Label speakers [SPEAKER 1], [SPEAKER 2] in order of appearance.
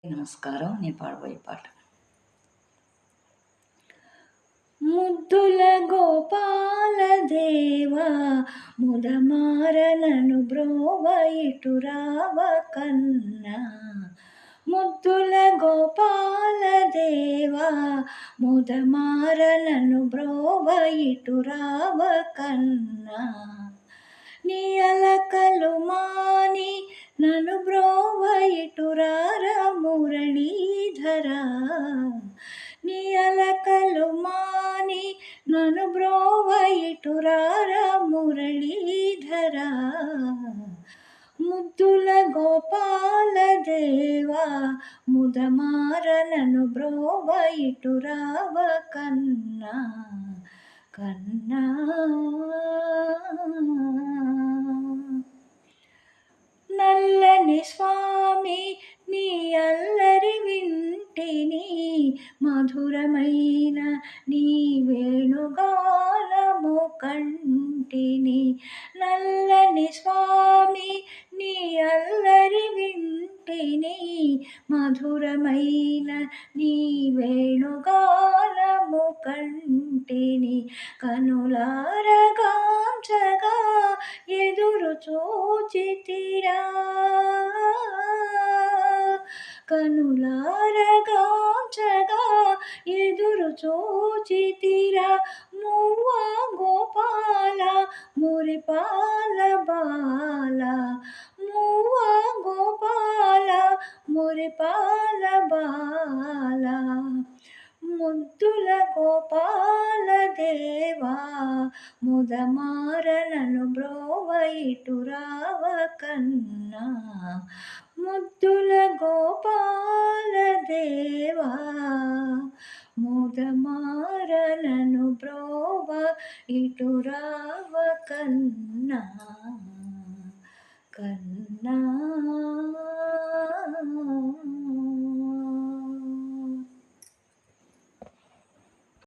[SPEAKER 1] నమస్కారం. నేను పాడబోయే పాట. ముద్దుల గోపాల దేవా ముదమార నను బ్రోవ ఇటురావ కన్నా. ముద్దుల గోపాల దేవా ముదమార నను బ్రోవ ఇటురావ కన్నా. నీ అలకలు మాని నను బ్రోవ ఇటురార మురళీధరా. నీ అలకలు మాని నను బ్రోవ ఇటురార మురళీధరా. ముద్దుల గోపాల దేవా ముదమార నను బ్రోవ ఇటురావ కన్నా కన్నా. నల్లని స్వామి నీ అల్లరి వింటిని, మధురమైన నీ వేణుగానము కంటిని. నల్లని స్వామి నీ అల్లరి వింటిని, మధురమైన నీ వేణుగానము కంటిని. కనులారగాంచగా ఎదురు చూచితిరా, కనులారగాంచగా ఎదురు చూచితిరా. మువ్వ గోపాల మురిపాల బాల, మువ్వ గోపాల మురిపాల బాల. ముద్దుల గోపాల దేవా ముదమార నను బ్రోవ ఇటురావ కన్నా. ముద్దుల గోపాల దేవా ముదమార నను బ్రోవ ఇటురావ కన్నా కన్నా.